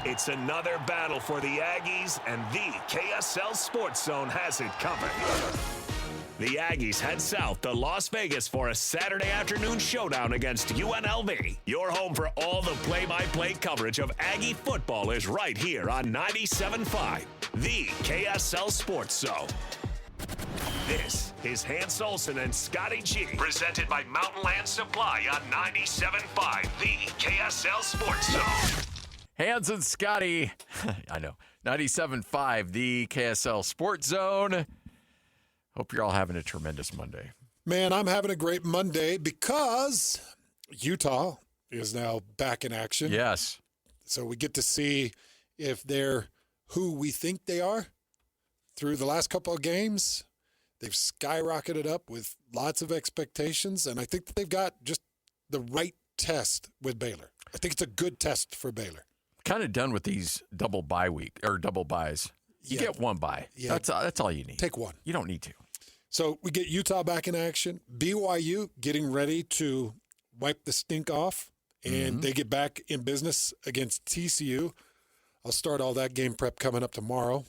It's another battle for the Aggies, and the KSL Sports Zone has it covered. The Aggies head south to Las Vegas for a Saturday afternoon showdown against UNLV. Your home for all the play-by-play coverage of Aggie football is right here on 97.5, the KSL Sports Zone. This is Hans Olsen and Scotty G, presented by Mountain Land Supply on 97.5, the KSL Sports Zone. Hans and Scotty, I know, 97.5, the KSL Sports Zone. Hope you're all having a tremendous Monday. Man, I'm having a great Monday because Utah is now back in action. Yes. So we get to see if they're who we think they are. Through the last couple of games, they've skyrocketed up with lots of expectations, and I think that they've got just the right test with Baylor. I think it's a good test for Baylor. Kind of done with these double buys. You get one bye. Yeah. That's all you need. Take one. You don't need to. So we get Utah back in action. BYU getting ready to wipe the stink off, and they get back in business against TCU. I'll start all that game prep coming up tomorrow.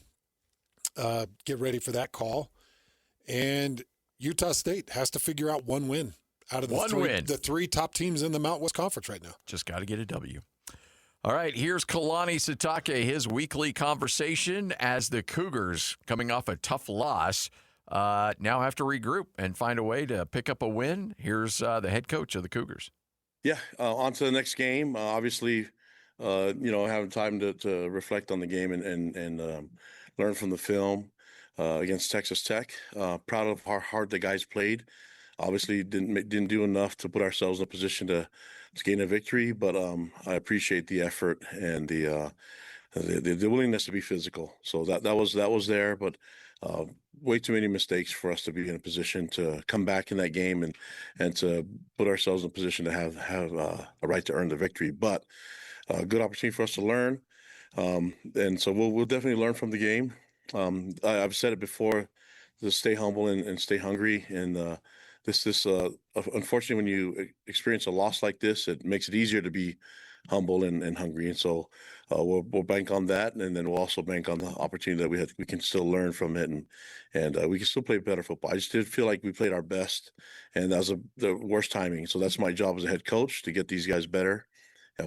Get ready for that call. And Utah State has to figure out one win out of the three top teams in the Mountain West Conference right now. Just got to get a W. All right, here's Kalani Sitake, his weekly conversation as the Cougars, coming off a tough loss, now have to regroup and find a way to pick up a win. Here's the head coach of the Cougars. Yeah, on to the next game. Obviously, having time to reflect on the game and learn from the film against Texas Tech. Proud of how hard the guys played. Obviously, didn't do enough to put ourselves in a position to gain a victory, but I appreciate the effort and the willingness to be physical. So that was there, but way too many mistakes for us to be in a position to come back in that game and to put ourselves in a position to have a right to earn the victory. But a good opportunity for us to learn, and so we'll definitely learn from the game. I've said it before: to stay humble and stay hungry. And unfortunately, when you experience a loss like this, it makes it easier to be humble and hungry. And so we'll bank on that, and then we'll also bank on the opportunity that we can still learn from it, and we can still play better football. I just did feel like we played our best, and that was the worst timing. So that's my job as a head coach, to get these guys better,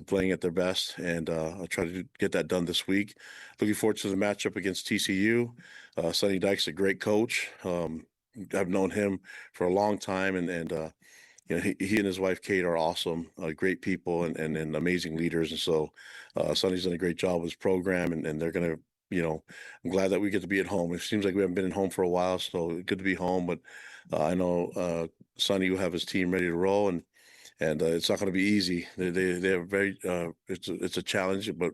playing at their best, and I'll try to get that done this week. Looking forward to the matchup against TCU. Sonny Dykes a great coach. I've known him for a long time, and he and his wife Kate are awesome, great people, and amazing leaders. And so Sonny's done a great job with his program, and they're going to, I'm glad that we get to be at home. It seems like we haven't been at home for a while, so good to be home. But I know Sonny will have his team ready to roll, and it's not going to be easy. They have very it's a challenge, but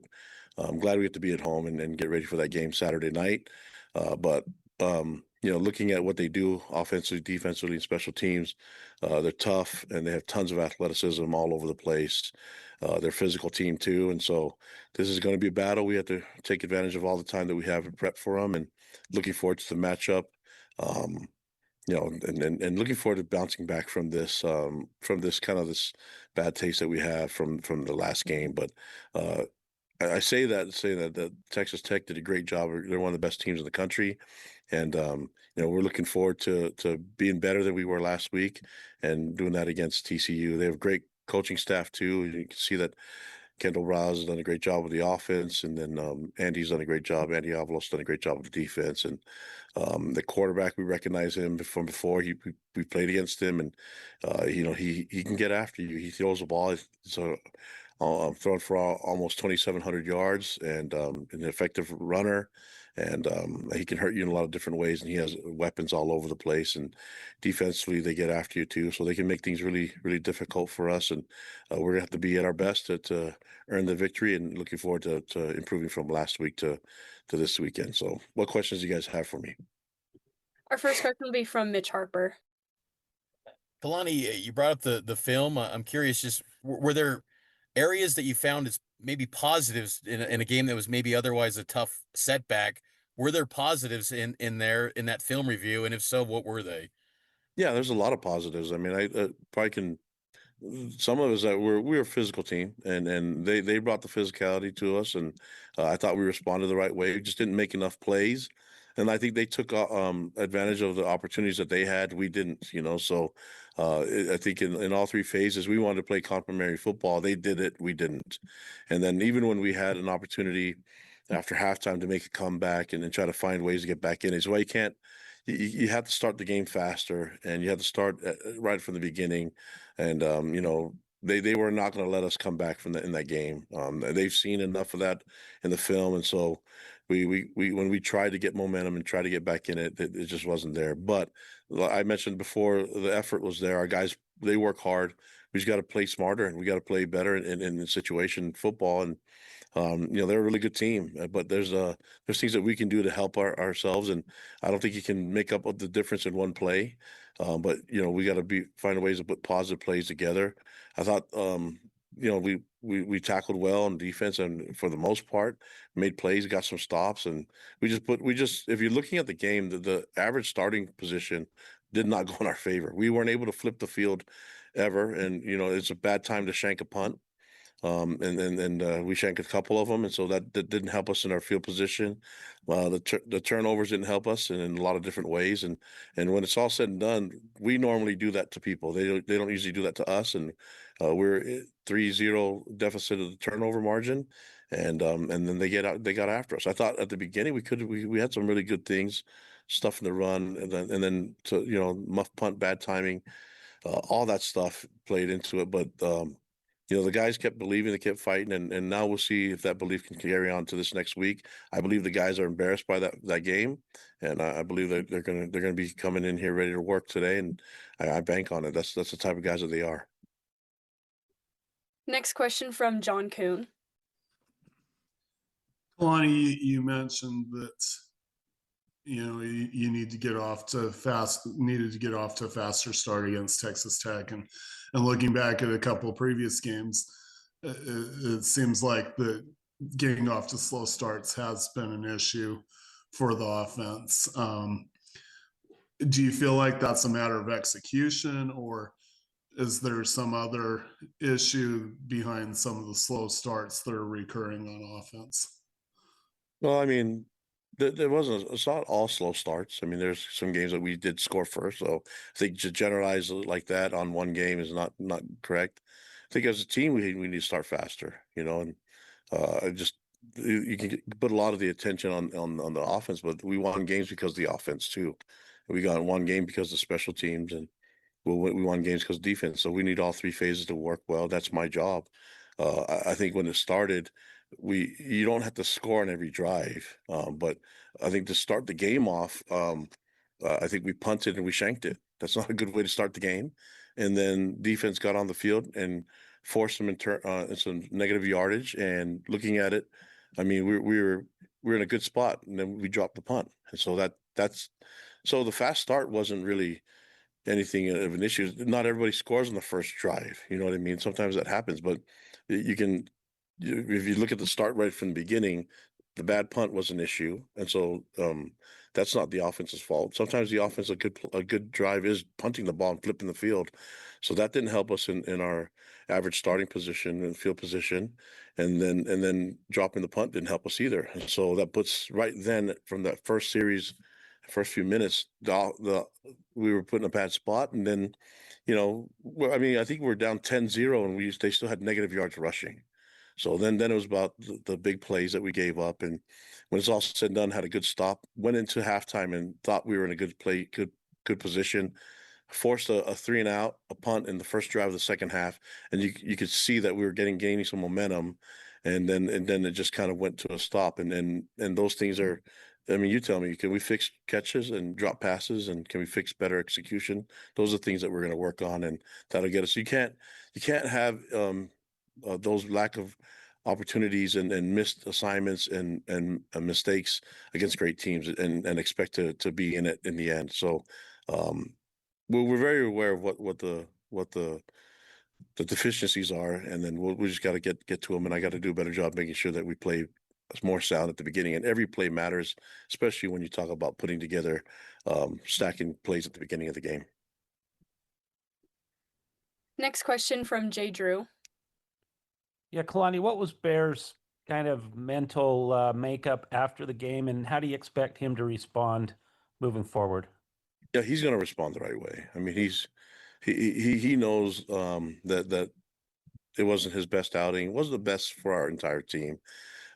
I'm glad we get to be at home and get ready for that game Saturday night. But looking at what they do offensively, defensively, and special teams, they're tough, and they have tons of athleticism all over the place. They're a physical team too, and so this is going to be a battle. We have to take advantage of all the time that we have and prep for them, and looking forward to the matchup. And looking forward to bouncing back from this this bad taste that we have from the last game. But I say that Texas Tech did a great job. They're one of the best teams in the country, and we're looking forward to being better than we were last week and doing that against TCU. They have great coaching staff too. You can see that Kendall Braz has done a great job with the offense, and then Andy's done a great job. Andy Avalos done a great job with the defense, and the quarterback, we recognize him from before. We played against him, and he can get after you. He throws the ball. So thrown for almost 2,700 yards, and an effective runner, and he can hurt you in a lot of different ways, and he has weapons all over the place. And defensively, they get after you too, so they can make things really, really difficult for us. And we're gonna have to be at our best to earn the victory, and looking forward to improving from last week to this weekend. So what questions do you guys have for me? Our first question will be from Mitch Harper. Kalani, you brought up the film. I'm curious, just were there areas that you found as maybe positives in a game that was maybe otherwise a tough setback? Were there positives in that film review? And if so, what were they? Yeah, there's a lot of positives. I mean, I probably can some of us that we're a physical team, and they brought the physicality to us, and I thought we responded the right way. We just didn't make enough plays, and I think they took advantage of the opportunities that they had. We didn't, So I think in all three phases, we wanted to play complementary football. They did it, we didn't, and then even when we had an opportunity after halftime to make a comeback and then try to find ways to get back in, it's why you can't. You have to start the game faster, and you have to start right from the beginning. And they were not going to let us come back from in that game. They've seen enough of that in the film, and so we when we tried to get momentum and try to get back in it, it just wasn't there. But I mentioned before, the effort was there. Our guys, they work hard. We just got to play smarter, and we got to play better in situation football. And they're a really good team, but there's things that we can do to help ourselves, and I don't think you can make up the difference in one play. But we got to find ways to put positive plays together. I thought we tackled well on defense, and for the most part made plays, got some stops, and we just if you're looking at the game, the average starting position did not go in our favor. We weren't able to flip the field ever, and it's a bad time to shank a punt. And we shanked a couple of them, and so that didn't help us in our field position. The turnovers didn't help us in a lot of different ways, and when it's all said and done, we normally do that to people. They don't usually do that to us, and we're 3-0 deficit of the turnover margin, and then they got after us. I thought at the beginning we had some really good things, stuff in the run, and then to muff punt, bad timing, all that stuff played into it, but. The guys kept believing, they kept fighting, and now we'll see if that belief can carry on to this next week. I believe the guys are embarrassed by that game, and I believe that they're gonna be coming in here ready to work today, and I bank on it. That's the type of guys that they are. Next question from John Kuhn. Kalani, you mentioned that you needed to get off to a faster start against Texas Tech, and looking back at a couple of previous games, it seems like the getting off to slow starts has been an issue for the offense. Do you feel like that's a matter of execution, or is there some other issue behind some of the slow starts that are recurring on offense? Well, I mean, it's not all slow starts. I mean, there's some games that we did score first, so I think to generalize it like that on one game is not correct. I think as a team we need to start faster, and just you can put a lot of the attention on the offense, but we won games because of the offense too. We got one game because of special teams, and we won games because of defense. So we need all three phases to work well. That's my job. I think when it started, you don't have to score on every drive, but I think to start the game off, I think we punted and we shanked it. That's not a good way to start the game. And then defense got on the field and forced them in some negative yardage. And looking at it, I mean, we're in a good spot, and then we dropped the punt. And so that's so the fast start wasn't really anything of an issue. Not everybody scores on the first drive. You know what I mean? Sometimes that happens, but you can, if you look at the start right from the beginning, the bad punt was an issue, and so that's not the offense's fault. Sometimes the offense, a good drive is punting the ball and flipping the field, so that didn't help us in our average starting position and field position, and then dropping the punt didn't help us either. And so that puts right then from that first series, first few minutes, we were put in a bad spot, and then I mean, I think we're down 10-0, and they still had negative yards rushing. So then it was about the big plays that we gave up, and when it's all said and done, had a good stop, went into halftime and thought we were in a good position, forced a 3-and-out, a punt in the first drive of the second half, and you could see that we were gaining some momentum, and then it just kind of went to a stop, and those things are. I mean, you tell me, can we fix catches and drop passes, and can we fix better execution? Those are things that we're going to work on, and that'll get us. You can't have those lack of opportunities and missed assignments and mistakes against great teams and expect to be in it in the end. So we're very aware of what the deficiencies are, and then we just got to get to them. And I got to do a better job making sure that we play more sound at the beginning. And every play matters, especially when you talk about putting together stacking plays at the beginning of the game. Next question from Jay Drew. Yeah, Kalani, what was Bear's kind of mental makeup after the game, and how do you expect him to respond moving forward? Yeah, he's going to respond the right way. I mean, he knows that it wasn't his best outing. It wasn't the best for our entire team.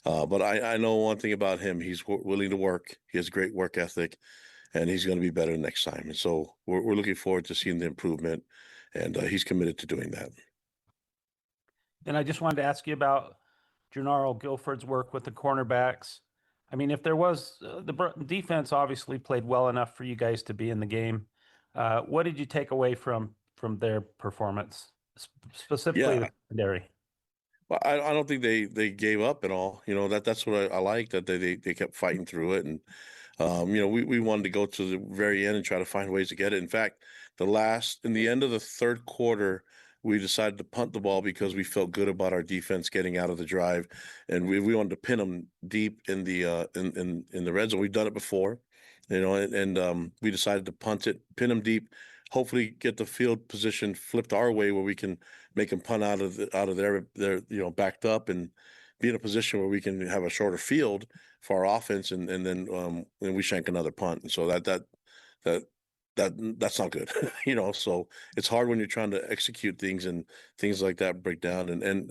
But I know one thing about him. He's willing to work. He has great work ethic, and he's going to be better next time. And so we're looking forward to seeing the improvement, and he's committed to doing that. And I just wanted to ask you about Gennaro Guilford's work with the cornerbacks. I mean, if there was the defense obviously played well enough for you guys to be in the game. What did you take away from their performance, specifically Yeah, the secondary? well, I don't think they gave up at all. You know, that's what I like, that they kept fighting through it. And you know, we wanted to go to the very end and try to find ways to get it. In fact, in the end of the third quarter, we decided to punt the ball because we felt good about our defense getting out of the drive, and we wanted to pin them deep in the in the red zone. We've done it before, you know, and we decided to punt it, pin them deep, hopefully get the field position flipped our way where we can make them punt out of their you know, backed up, and be in a position where we can have a shorter field for our offense, and then we shank another punt. And so that that's not good. You know, so it's hard when you're trying to execute things and things like that break down. And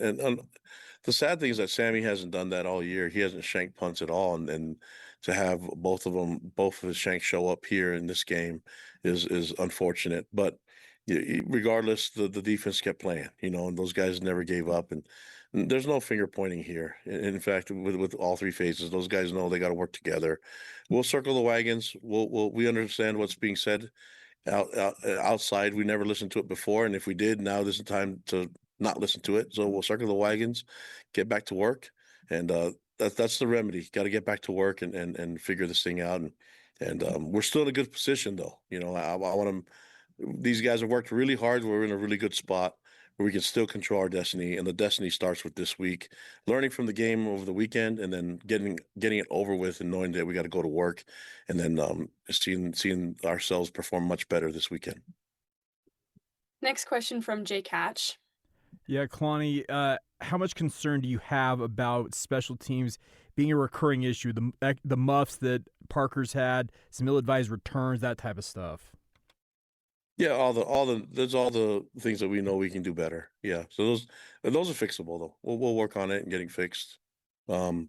the sad thing is that Sammy hasn't done that all year. He hasn't shanked punts at all, and to have both of his shanks show up here in this game is unfortunate. But regardless, the defense kept playing, you know, and those guys never gave up. And there's no finger pointing here. In fact, with all three phases, those guys know they got to work together. We'll circle the wagons. We understand what's being said outside. We never listened to it before, and if we did, now this is the time to not listen to it. So we'll circle the wagons, get back to work, and that's the remedy. Got to get back to work and figure this thing out. And we're still in a good position, though. You know, I want them. These guys have worked really hard. We're in a really good spot where we can still control our destiny, and the destiny starts with this week, learning from the game over the weekend, and then getting it over with, and knowing that we got to go to work, and then seeing ourselves perform much better this weekend. Next question from Jake Hatch. Yeah, Kalani, how much concern do you have about special teams being a recurring issue? The muffs that Parker's had, some ill-advised returns, that type of stuff. Yeah, there's all the things that we know we can do better. Yeah, so those are fixable, though. We'll work on it and getting fixed. You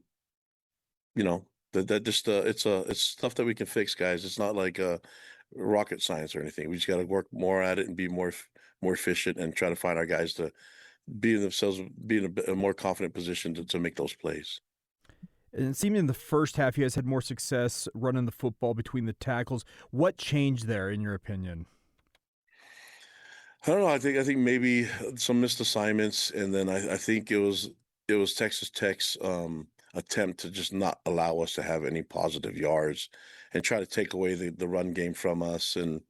know, that just it's stuff that we can fix, guys. It's not like rocket science or anything. We just got to work more at it and be more efficient, and try to find our guys to be in a more confident position to make those plays. And it seemed in the first half you guys had more success running the football between the tackles. What changed there, in your opinion? I don't know. I think maybe some missed assignments, and then I think it was Texas Tech's attempt to just not allow us to have any positive yards, and try to take away the run game from us. And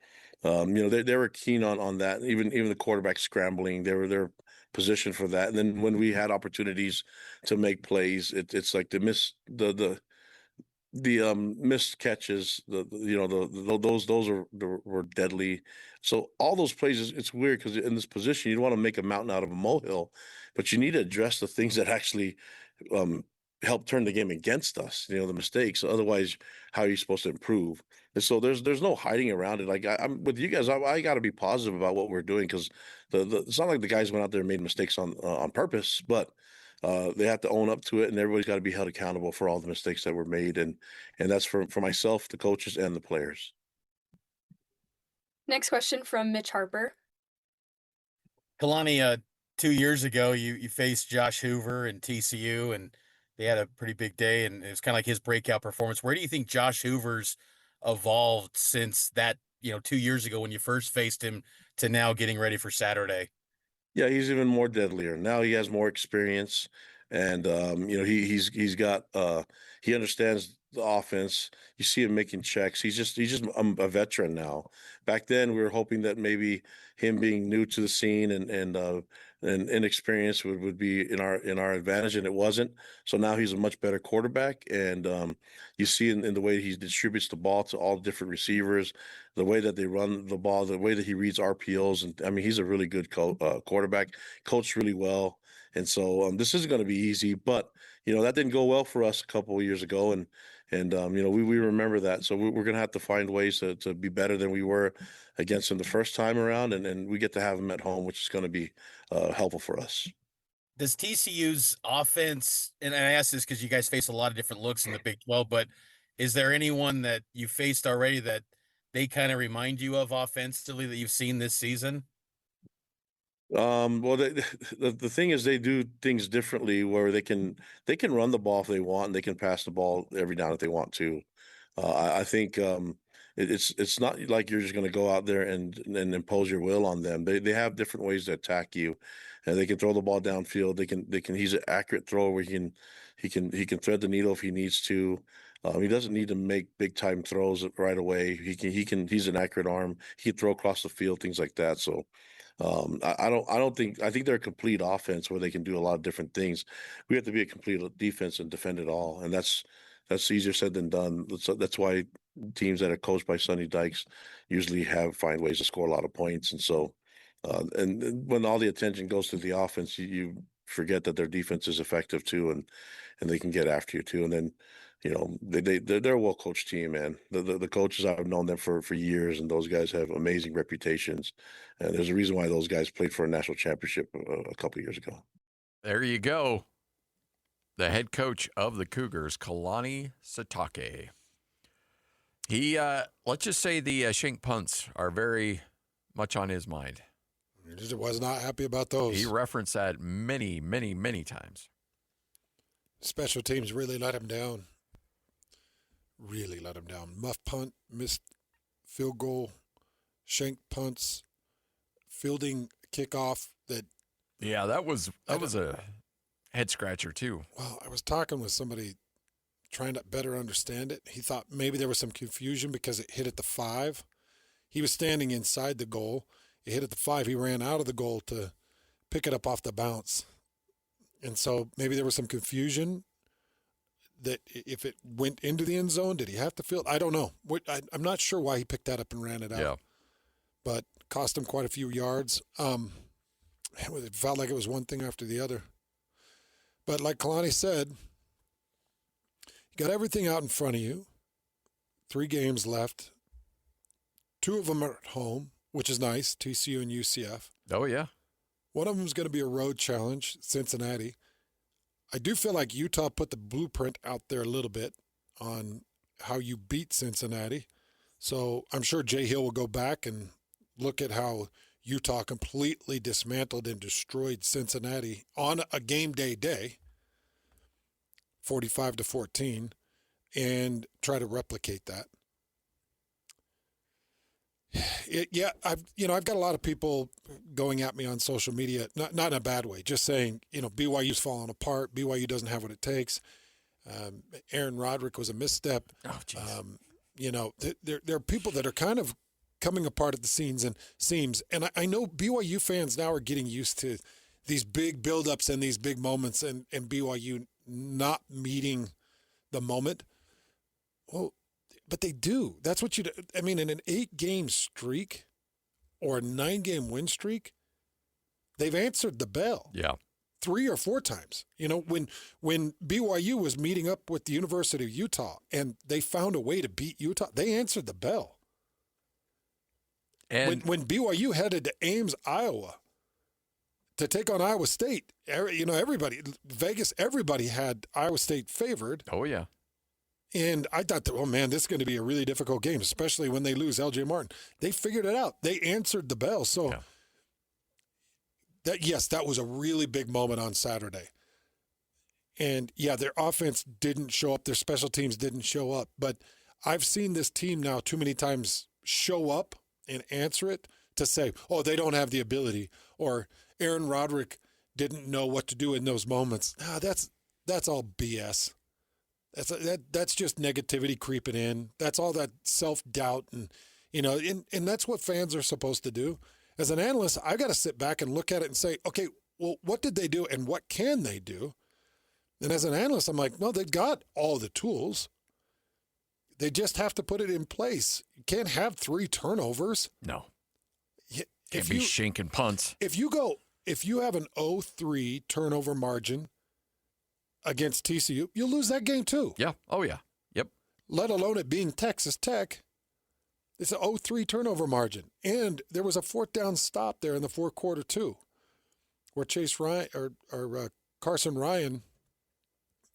you know, they were keen on that. Even the quarterback scrambling, they're positioned for that. And then when we had opportunities to make plays, it's like the missed catches, those were deadly. So all those plays, it's weird because in this position, you don't want to make a mountain out of a molehill, but you need to address the things that actually help turn the game against us. You know, the mistakes. Otherwise, how are you supposed to improve? And so there's no hiding around it. Like I'm with you guys, I got to be positive about what we're doing, because it's not like the guys went out there and made mistakes on purpose, but they have to own up to it, and everybody's got to be held accountable for all the mistakes that were made, and that's for myself, the coaches, and the players. Next question from Mitch Harper. Kalani, 2 years ago, you faced Josh Hoover and TCU, and they had a pretty big day, and it was kind of like his breakout performance. Where do you think Josh Hoover's evolved since that, 2 years ago when you first faced him, to now getting ready for Saturday? Yeah, he's even more deadlier now. He has more experience, and he's got he understands the offense. You see him making checks. He's just a veteran now. Back then, we were hoping that maybe him being new to the scene and inexperienced would be in our advantage, and it wasn't. So now he's a much better quarterback, and you see in the way he distributes the ball to all different receivers, the way that they run the ball, the way that he reads RPOs, and I mean he's a really good quarterback, coached really well, and so this isn't going to be easy. But that didn't go well for us a couple of years ago, and we remember that. So we're going to have to find ways to be better than we were against him the first time around, and we get to have him at home, which is going to be helpful for us. Does TCU's offense, and I ask this because you guys face a lot of different looks in the Big 12, but is there anyone that you faced already that they kind of remind you of offensively that you've seen this season? Well, the thing is, they do things differently where they can run the ball if they want, and they can pass the ball every down if they want to. I think it's not like you're just going to go out there and impose your will on them. They have different ways to attack you, and they can throw the ball downfield. They can. He's an accurate thrower where he can thread the needle if he needs to. He doesn't need to make big time throws right away. He's an accurate arm. He can throw across the field, things like that. So. I think they're a complete offense where they can do a lot of different things. We have to be a complete defense and defend it all, and that's easier said than done. That's why teams that are coached by Sonny Dykes usually find ways to score a lot of points. And so, and when all the attention goes to the offense, you forget that their defense is effective too, and they can get after you too. And then, they're a well-coached team, man. The coaches, I've known them for years, and those guys have amazing reputations. And there's a reason why those guys played for a national championship a couple of years ago. There you go. The head coach of the Cougars, Kalani Sitake. He, let's just say the shank punts are very much on his mind. He was not happy about those. He referenced that many, many, many times. Special teams really let him down. Really let him down. Muff punt, missed field goal, shank punts, fielding kickoff. That was a head scratcher too. Well, I was talking with somebody trying to better understand it. He thought maybe there was some confusion because it hit at the 5. He was standing inside the goal. It hit at the 5. He ran out of the goal to pick it up off the bounce. And so maybe there was some confusion that if it went into the end zone, did he have to field? I don't know. I'm not sure why he picked that up and ran it out. Yeah. But cost him quite a few yards. It felt like it was one thing after the other. But like Kalani said, you got everything out in front of you. 3 games left. 2 of them are at home, which is nice, TCU and UCF. Oh, yeah. One of them is going to be a road challenge, Cincinnati. I do feel like Utah put the blueprint out there a little bit on how you beat Cincinnati. So I'm sure Jay Hill will go back and look at how Utah completely dismantled and destroyed Cincinnati on a game day, 45-14, and try to replicate that. I've got a lot of people going at me on social media, not in a bad way, just saying, BYU's falling apart. BYU doesn't have what it takes. Aaron Roderick was a misstep. Oh, there are people that are kind of coming apart at the seams. And I know BYU fans now are getting used to these big buildups and these big moments and BYU not meeting the moment. Well, but they do. That's what in an 8-game streak or a 9-game win streak, they've answered the bell. Yeah. 3 or 4 times. When BYU was meeting up with the University of Utah and they found a way to beat Utah, they answered the bell. And when BYU headed to Ames, Iowa to take on Iowa State, everybody had Iowa State favored. Oh, yeah. And I thought, this is going to be a really difficult game, especially when they lose L.J. Martin. They figured it out. They answered the bell. So, that was a really big moment on Saturday. And, their offense didn't show up. Their special teams didn't show up. But I've seen this team now too many times show up and answer it to say, they don't have the ability. Or Aaron Roderick didn't know what to do in those moments. That's all BS. That's just negativity creeping in. That's all that self-doubt, and and that's what fans are supposed to do. As an analyst, I got to sit back and look at it and say, okay, well, what did they do and what can they do? And as an analyst, I'm like, no, they've got all the tools. They just have to put it in place. You can't have 3 turnovers. No. Can't be shinking punts. If you have an 0-3 turnover margin against TCU, you'll lose that game too. Yeah. Oh, yeah. Yep. Let alone it being Texas Tech. It's an 0-3 turnover margin. And there was a 4th down stop there in the fourth quarter too, where Chase Ryan or Carson Ryan,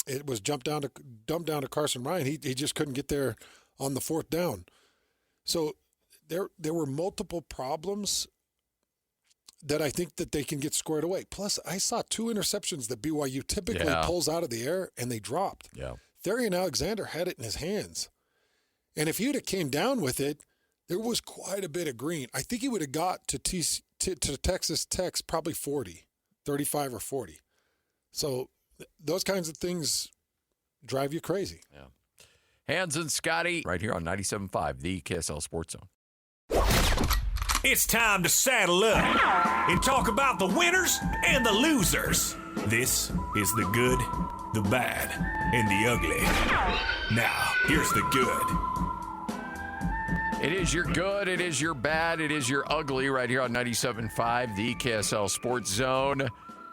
it was dumped down to Carson Ryan. He just couldn't get there on the 4th down. So there were multiple problems that I think that they can get squared away. Plus, I saw 2 interceptions that BYU typically pulls out of the air, and they dropped. Yeah. Therian Alexander had it in his hands. And if he'd have came down with it, there was quite a bit of green. I think he would have got to Texas Tech's probably 40, 35 or 40. So those kinds of things drive you crazy. Yeah. Hans and Scotty right here on 97.5, the KSL Sports Zone. It's time to saddle up and talk about the winners and the losers. This is the good, the bad, and the ugly. Now, here's the good. It is your good, it is your bad, it is your ugly right here on 97.5, the KSL Sports Zone.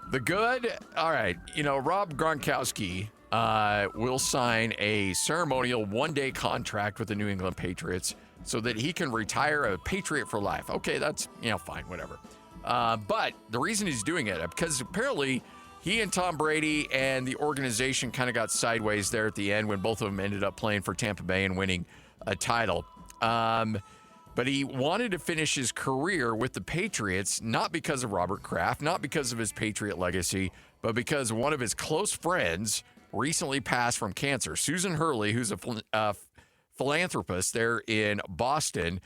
The good, all right, Rob Gronkowski will sign a ceremonial one-day contract with the New England Patriots so that he can retire a Patriot for life. Okay, that's, fine, whatever. But the reason he's doing it, because apparently he and Tom Brady and the organization kind of got sideways there at the end when both of them ended up playing for Tampa Bay and winning a title. But he wanted to finish his career with the Patriots, not because of Robert Kraft, not because of his Patriot legacy, but because one of his close friends recently passed from cancer. Susan Hurley, who's a philanthropist there in Boston,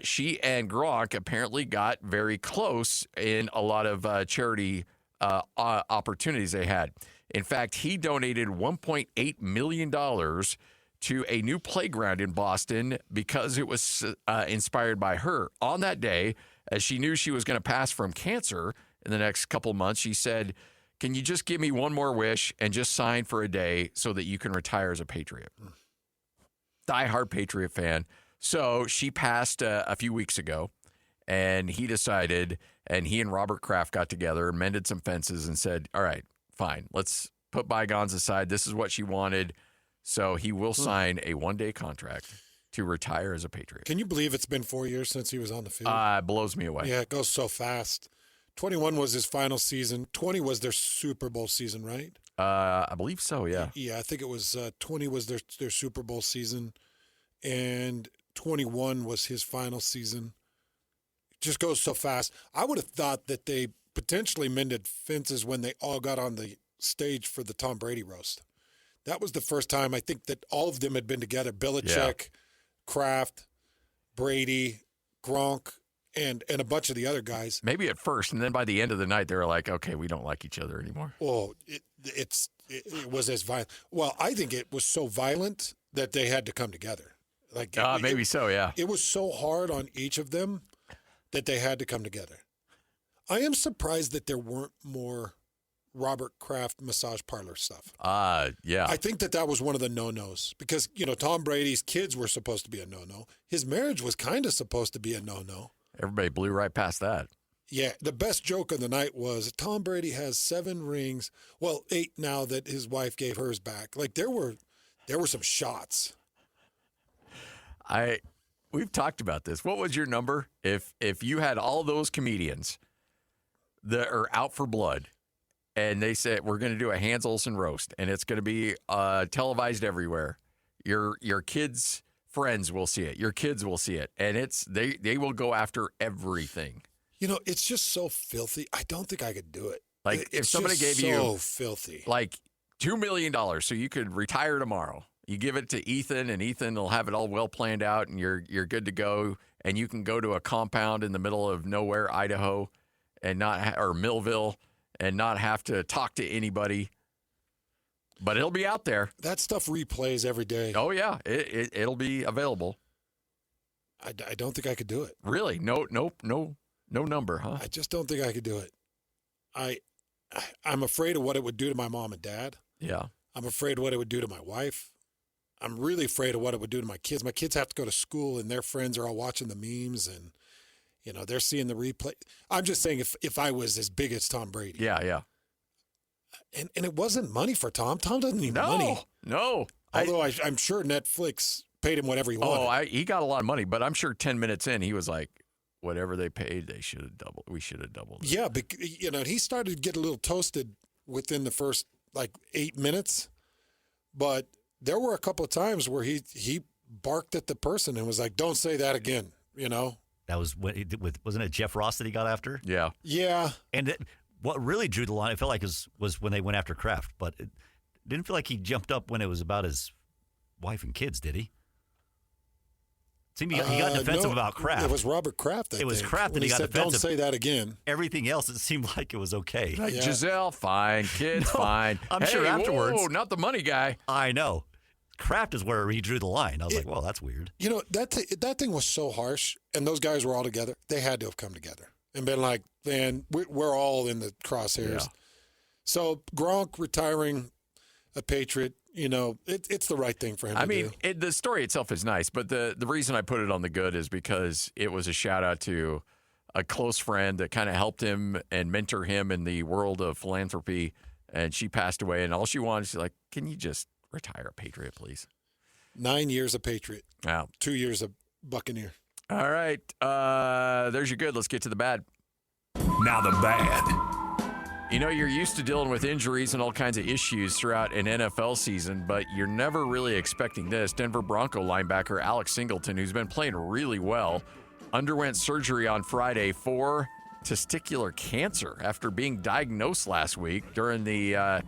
she and Gronk apparently got very close in a lot of charity opportunities they had. In fact, he donated $1.8 million to a new playground in Boston because it was inspired by her. On that day, as she knew she was going to pass from cancer in the next couple months, she said, "Can you just give me one more wish and just sign for a day so that you can retire as a Patriot?" Diehard Patriot fan. So she passed a few weeks ago, and he decided, and he and Robert Kraft got together, mended some fences, and said, all right, fine, let's put bygones aside. This is what she wanted. So he will sign a one-day contract to retire as a Patriot. Can you believe it's been 4 years since he was on the field? It blows me away. Yeah, it goes so fast. 21 was his final season. 20 was their Super Bowl season, right? I believe so, yeah. Yeah, I think it was 20 was their Super Bowl season, and 21 was his final season. It just goes so fast. I would have thought that they potentially mended fences when they all got on the stage for the Tom Brady roast. That was the first time I think that all of them had been together. Belichick, Kraft, Brady, Gronk, and a bunch of the other guys. Maybe at first, and then by the end of the night, they were like, okay, we don't like each other anymore. Oh, it was as violent. Well, I think it was so violent that they had to come together. Maybe so, yeah. It was so hard on each of them that they had to come together. I am surprised that there weren't more Robert Kraft massage parlor stuff. Yeah. I think that was one of the no-nos because, Tom Brady's kids were supposed to be a no-no. His marriage was kind of supposed to be a no-no. Everybody blew right past that. Yeah, the best joke of the night was Tom Brady has 7 rings. Well, 8 now that his wife gave hers back. Like there were some shots. We've talked about this. What was your number if you had all those comedians that are out for blood and they said we're going to do a Hans Olsen roast and it's going to be televised everywhere? Your kids' friends will see it. Your kids will see it, and they will go after everything. It's just so filthy. I don't think I could do it. Like if somebody gave you so filthy, like $2 million so you could retire tomorrow. You give it to Ethan, and Ethan will have it all well planned out, and you're good to go. And you can go to a compound in the middle of nowhere, Idaho, and or Millville, and not have to talk to anybody. But it'll be out there. That stuff replays every day. Oh, yeah. It'll be available. I don't think I could do it. Really? No number, huh? I just don't think I could do it. I'm afraid of what it would do to my mom and dad. Yeah. I'm afraid of what it would do to my wife. I'm really afraid of what it would do to my kids. My kids have to go to school, and their friends are all watching the memes, and they're seeing the replay. I'm just saying, if I was as big as Tom Brady, Yeah. and it wasn't money for Tom. Tom doesn't need money. No. Although I'm sure Netflix paid him whatever he wanted. He got a lot of money, but I'm sure 10 minutes in, he was like, whatever they paid, they should have doubled. We should have doubled it. Yeah, but he started to get a little toasted within the first 8 minutes, but there were a couple of times where he barked at the person and was like, "Don't say that again." That was wasn't it Jeff Ross that he got after? Yeah. Yeah. And what really drew the line, it felt like was when they went after Kraft, but it didn't feel like he jumped up when it was about his wife and kids, did he? Seemed he got defensive about Kraft. It was Robert Kraft. It was Kraft when that he got said, defensive. "Don't say that again." Everything else, it seemed like it was okay. Like, Yeah. Giselle, fine. Kids, fine. I'm sure afterwards. Whoa, not the money guy. I know. Kraft is where he drew the line. I was like, well, that's weird. That thing was so harsh, and those guys were all together. They had to have come together and been like, "Man, we're all in the crosshairs." Yeah. So Gronk retiring a Patriot, it's the right thing for him to do. The story itself is nice, but the reason I put it on the good is because it was a shout out to a close friend that kind of helped him and mentor him in the world of philanthropy. And she passed away, and all she wanted, she's like, "Can you just retire a Patriot, please?" 9 years a Patriot. Wow. 2 years a Buccaneer. All right. There's your good. Let's get to the bad. Now the bad. You're used to dealing with injuries and all kinds of issues throughout an NFL season, but you're never really expecting this. Denver Bronco linebacker Alex Singleton, who's been playing really well, underwent surgery on Friday for testicular cancer after being diagnosed last week during the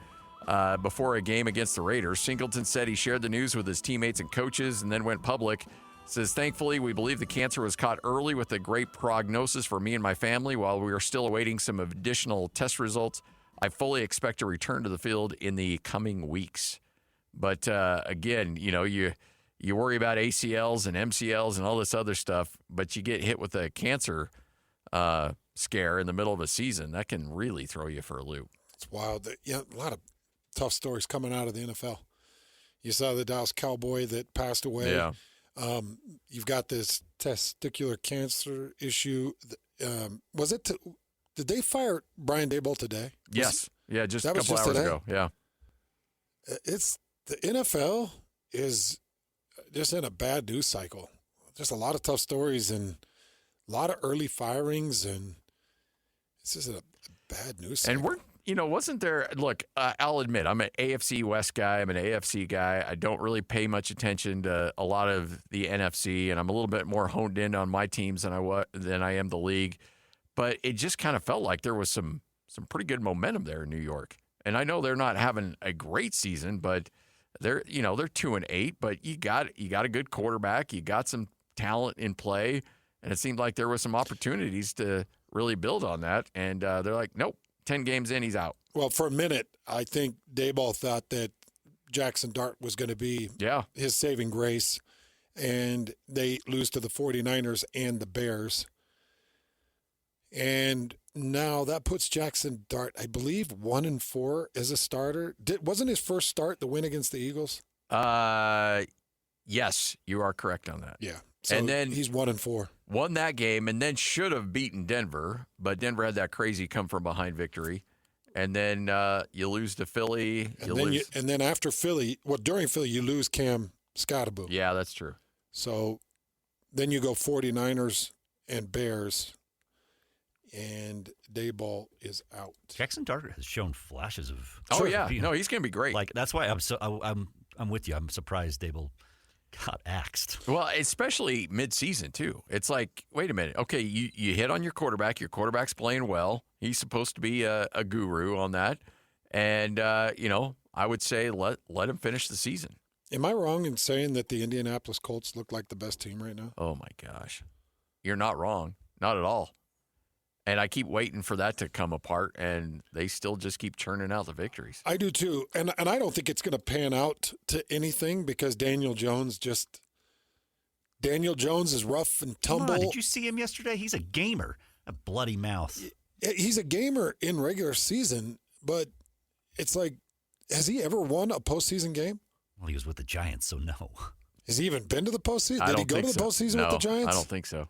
before a game against the Raiders. Singleton said he shared the news with his teammates and coaches and then went public. Says, "Thankfully, we believe the cancer was caught early with a great prognosis for me and my family. While we are still awaiting some additional test results, I fully expect to return to the field in the coming weeks." But again, you worry about ACLs and MCLs and all this other stuff, but you get hit with a cancer scare in the middle of a season. That can really throw you for a loop. It's wild. A lot of tough stories coming out of the NFL. You saw the Dallas Cowboy that passed away. Yeah. You've got this testicular cancer issue. Did they fire Brian Daboll today? Yes. Yeah, just a that was couple just hours today? ago. Yeah. The NFL is just in a bad news cycle. Just a lot of tough stories and a lot of early firings, and it's just a bad news cycle. And wasn't there, look, I'll admit, I'm an AFC West guy. I'm an AFC guy. I don't really pay much attention to a lot of the NFC, and I'm a little bit more honed in on my teams than I am the league. But it just kind of felt like there was some pretty good momentum there in New York. And I know they're not having a great season, but they're 2-8, but you got a good quarterback. You got some talent in play, and it seemed like there was some opportunities to really build on that. And they're like, nope. 10 games in, he's out. Well, for a minute, I think Daboll thought that Jackson Dart was going to be his saving grace, and they lose to the 49ers and the Bears. And now that puts Jackson Dart, I believe, 1-4 as a starter. Wasn't his first start the win against the Eagles? Yes, you are correct on that. Yeah. So and then he's 1-4. Won that game and then should have beaten Denver, but Denver had that crazy come from behind victory. And then you lose to Philly. And then after Philly, during Philly, you lose Cam Scottaboo. Yeah, that's true. So then you go 49ers and Bears, and Daboll is out. Jackson Dart has shown flashes of. Oh yeah, no, he's going to be great. Like that's why I'm with you. I'm surprised Daboll got axed. Well, especially mid-season too. It's like, wait a minute. Okay, you hit on your quarterback. Your quarterback's playing well. He's supposed to be a guru on that, and I would say let him finish the season. Am I wrong in saying that the Indianapolis Colts look like the best team right now? Oh my gosh, you're not wrong. Not at all. And I keep waiting for that to come apart, and they still just keep churning out the victories. I do too. And I don't think it's going to pan out to anything because Daniel Jones is rough and tumble. Come on, did you see him yesterday? He's a gamer. A bloody mouth. He's a gamer in regular season, but it's like, has he ever won a postseason game? Well, he was with the Giants, so no. Has he even been to the postseason? Did he go to the postseason with the Giants? I don't think so.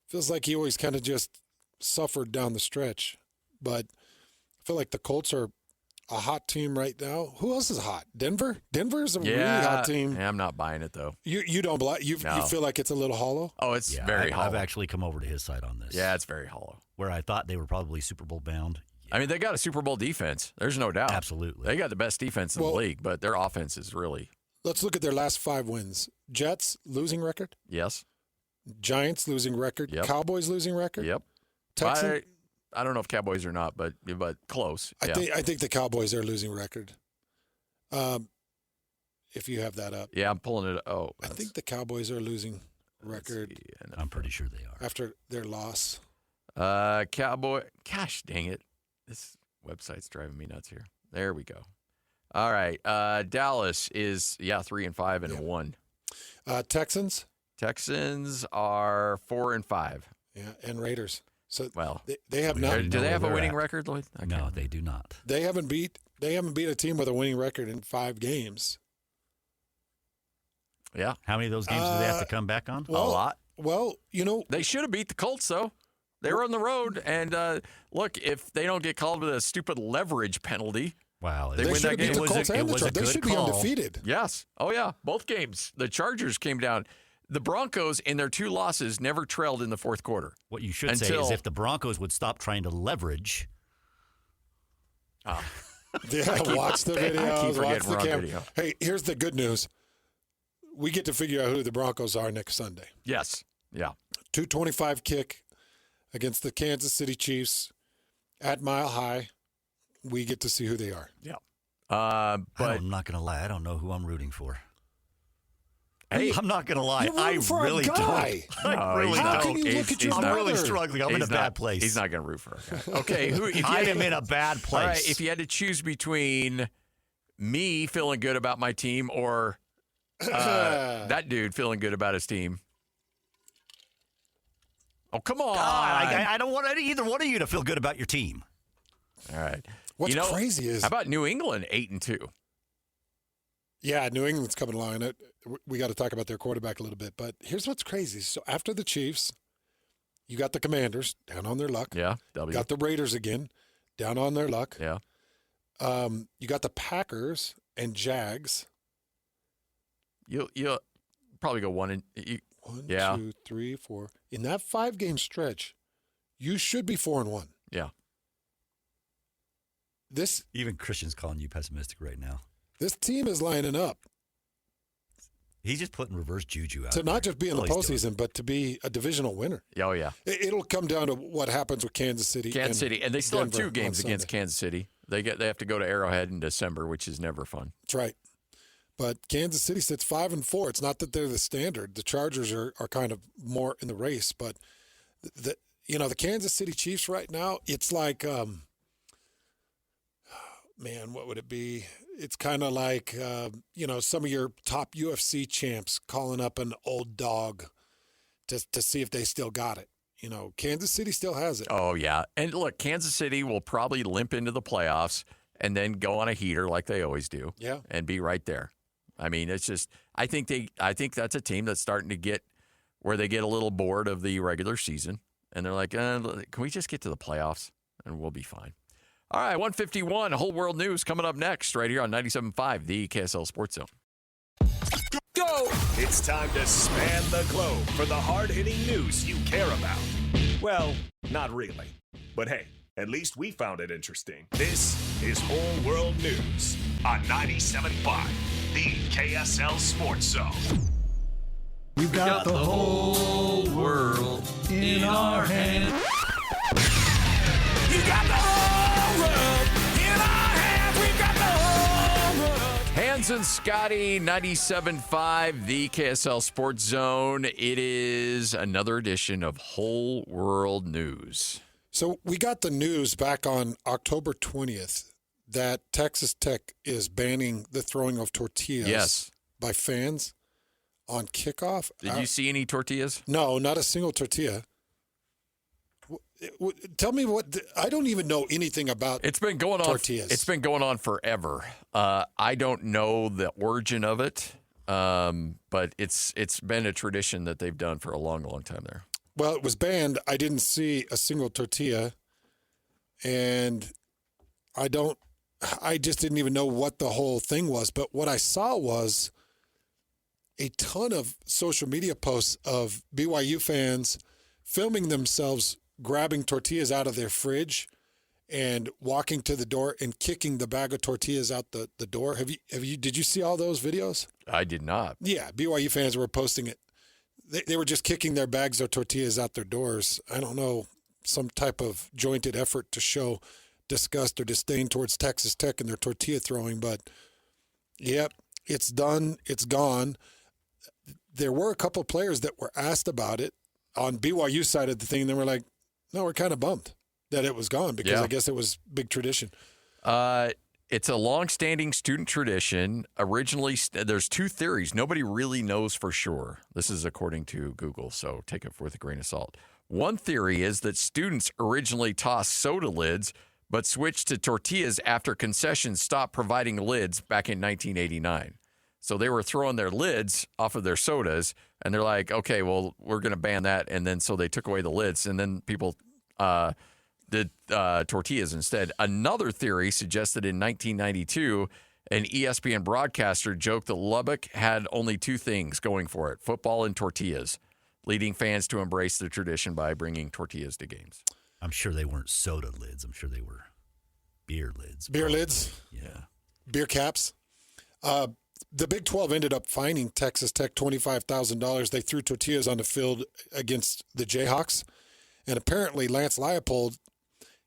Feels like he always kind of just suffered down the stretch. But I feel like the Colts are a hot team right now. Who else is hot? Denver? Denver's a really hot team. Yeah, I'm not buying it, though. You don't you feel like it's a little hollow? Oh, it's very hollow. I've actually come over to his side on this. Yeah, it's very hollow. Where I thought they were probably Super Bowl bound. Yeah. I mean, they got a Super Bowl defense. There's no doubt. Absolutely. They got the best defense in the league, but their offense is really... Let's look at their last 5 wins. Jets, losing record. Yes. Giants, losing record. Yep. Cowboys, losing record. Yep. Texans. I don't know if Cowboys or not, but close. I think the Cowboys are losing record. If you have that up. Yeah, I'm pulling it. Oh, I think the Cowboys are losing record. I'm pretty sure they are. After their loss. Cowboy. Gosh dang it. This website's driving me nuts here. There we go. All right. Dallas is 3-5 and 1. Texans. Texans are 4-5. Yeah, and Raiders. So well, they have not. Do they have a winning record, Lloyd? No, they do not. They haven't beat a team with a winning record in 5 games. Yeah. How many of those games do they have to come back on? A lot. Well, they should have beat the Colts though. They were on the road, and look, if they don't get called with a stupid leverage penalty. Wow, they win that game. They should be undefeated. Yes. Oh, yeah. Both games. The Chargers came down. The Broncos, in their 2 losses, never trailed in the fourth quarter. What you should say is if the Broncos would stop trying to leverage. Yeah, watch the videos, watch the camera. Hey, here's the good news. We get to figure out who the Broncos are next Sunday. Yes. Yeah. 225 kick against the Kansas City Chiefs at Mile High. We get to see who they are. Yeah. But I'm not going to lie. I don't know who I'm rooting for. Hey, I'm not going to lie. I really don't. I really How don't. can you look at your I'm brother? really struggling. I'm in a bad place. He's not going to root for a guy. Okay. I am in a bad place. All right, if you had to choose between me feeling good about my team or that dude feeling good about his team. Oh, come on. I don't want either one of you to feel good about your team. All right. What's crazy is how about New England 8-2? Yeah, New England's coming along. And we got to talk about their quarterback a little bit. But here's what's crazy. So after the Chiefs, you got the Commanders down on their luck. Yeah, W. Got the Raiders again down on their luck. Yeah. You got the Packers and Jags. You'll probably go 1 and 1, 2, 3, 4. In that 5-game stretch, you should be 4-1. Yeah. Even Christian's calling you pessimistic right now. This team is lining up. He's just putting reverse juju out to not just be in the postseason, but to be a divisional winner. Oh, yeah. It'll come down to what happens with Kansas City. And they still Denver have 2 games against Kansas City. They have to go to Arrowhead in December, which is never fun. That's right. But Kansas City sits 5-4. It's not that they're the standard. The Chargers are kind of more in the race, but the Kansas City Chiefs right now, it's like, man, what would it be? It's kind of like, some of your top UFC champs calling up an old dog to see if they still got it. Kansas City still has it. Oh, yeah. And look, Kansas City will probably limp into the playoffs and then go on a heater like they always do. Yeah. And be right there. I mean, it's just I think that's a team that's starting to get where they get a little bored of the regular season. And they're like, can we just get to the playoffs and we'll be fine. All right, 151, Whole World News coming up next right here on 97.5, the KSL Sports Zone. Go! It's time to span the globe for the hard-hitting news you care about. Well, not really. But hey, at least we found it interesting. This is Whole World News on 97.5, the KSL Sports Zone. We've got the whole world in our hands. You got the whole world in our hands. We've got the whole world. Hans and Scotty, 97.5, the KSL Sports Zone. It is another edition of Whole World News. So we got the news back on October 20th that Texas Tech is banning the throwing of tortillas by fans on kickoff. Did you see any tortillas? No, not a single tortilla. Tell me I don't even know anything about It's been going on. tortillas. It's been going on forever. I don't know the origin of it, but it's been a tradition that they've done for a long, long time there. Well, it was banned. I didn't see a single tortilla, and I just didn't even know what the whole thing was. But what I saw was a ton of social media posts of BYU fans filming themselves grabbing tortillas out of their fridge and walking to the door and kicking the bag of tortillas out the door. Did you see all those videos? I did not. Yeah, BYU fans were posting it. They were just kicking their bags of tortillas out their doors. I don't know, some type of jointed effort to show disgust or disdain towards Texas Tech and their tortilla throwing. But, yep, it's done. It's gone. There were a couple of players that were asked about it on BYU side of the thing. They were like, no, we're kind of bummed that it was gone because I guess it was big tradition. It's a long-standing student tradition. Originally, there's two theories. Nobody really knows for sure. This is according to Google, so take it with a grain of salt. One theory is that students originally tossed soda lids but switched to tortillas after concessions stopped providing lids back in 1989. So they were throwing their lids off of their sodas, and they're like, okay, well, we're going to ban that. And then so they took away the lids, and then people did tortillas instead. Another theory suggested in 1992, an ESPN broadcaster joked that Lubbock had only two things going for it, football and tortillas, leading fans to embrace the tradition by bringing tortillas to games. I'm sure they weren't soda lids. I'm sure they were beer lids. Beer lids? Yeah. Beer caps? The Big 12 ended up fining Texas Tech $25,000. They threw tortillas on the field against the Jayhawks. And apparently Lance Leipold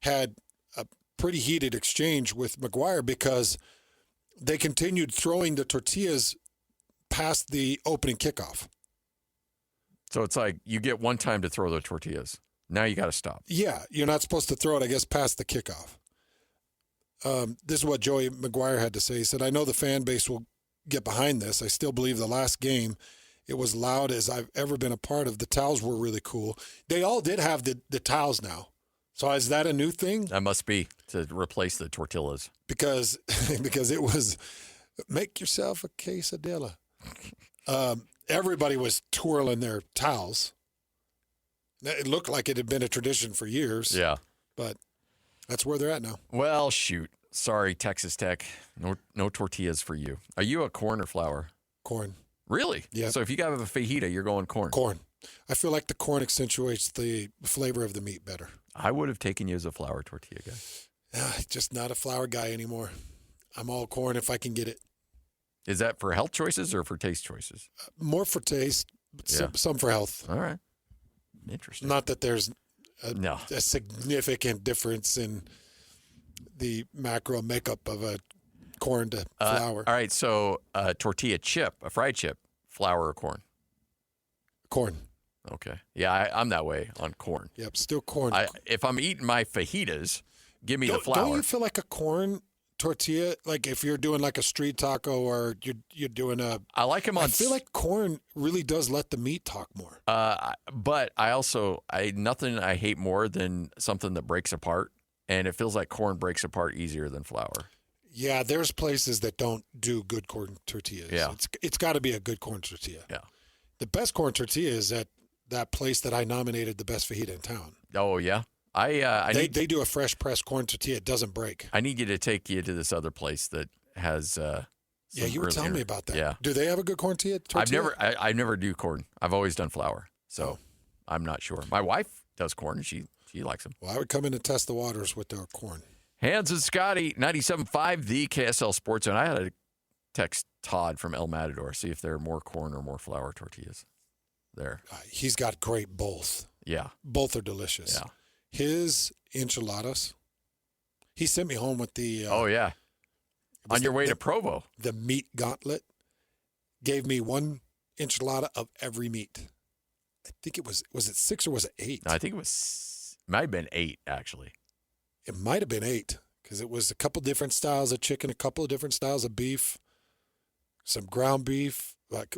had a pretty heated exchange with McGuire because they continued throwing the tortillas past the opening kickoff. So it's like you get one time to throw the tortillas. Now you got to stop. Yeah, you're not supposed to throw it, I guess, past the kickoff. This is what Joey McGuire had to say. He said, I know the fan base will get behind this. I still believe the last game, it was loud as I've ever been a part of. The towels were really cool. They all did have the towels now. So is that a new thing? That must be to replace the tortillas. Because it was, make yourself a quesadilla. Everybody was twirling their towels. It looked like it had been a tradition for years. Yeah. But that's where they're at now. Well, shoot. Sorry, Texas Tech. No tortillas for you. Are you a corn or flour? Corn. Really? Yeah. So if you got a fajita, you're going corn. Corn. I feel like the corn accentuates the flavor of the meat better. I would have taken you as a flour tortilla guy. Just not a flour guy anymore. I'm all corn if I can get it. Is that for health choices or for taste choices? More for taste, but some for health. All right. Interesting. Not that there's a significant difference in the macro makeup of a corn to flour. All right, so tortilla chip, a fried chip, flour or corn? Corn. Okay. Yeah, I'm that way on corn. Yep, still corn. If I'm eating my fajitas, give me the flour. Don't you feel like a corn tortilla, like if you're doing like a street taco or you're doing I like them on. I feel like corn really does let the meat talk more. But I also nothing I hate more than something that breaks apart, and it feels like corn breaks apart easier than flour. Yeah, there's places that don't do good corn tortillas. Yeah, it's got to be a good corn tortilla. Yeah, the best corn tortilla is at that place that I nominated the best fajita in town. Oh yeah. They do a fresh pressed corn tortilla. It doesn't break. I need you to take you to this other place that has. Yeah, you were telling me about that. Yeah. Do they have a good corn tortilla? I never do corn. I've always done flour, so I'm not sure. My wife does corn, and she likes them. Well, I would come in and test the waters with their corn. Hans and Scotty, 97.5, the KSL Sports Zone. I had to text Todd from El Matador, see if there are more corn or more flour tortillas there. He's got great both. Yeah. Both are delicious. Yeah. His enchiladas, he sent me home with the... oh, yeah. On your way to Provo. The meat gauntlet gave me one enchilada of every meat. I think it was it 6 or was it 8? No, I think it was Might have been 8, actually. It might have been 8 because it was a couple different styles of chicken, a couple of different styles of beef, some ground beef, like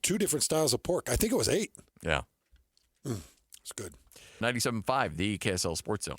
two different styles of pork. I think it was 8. Yeah. It's good. 97.5, the KSL Sports Zone.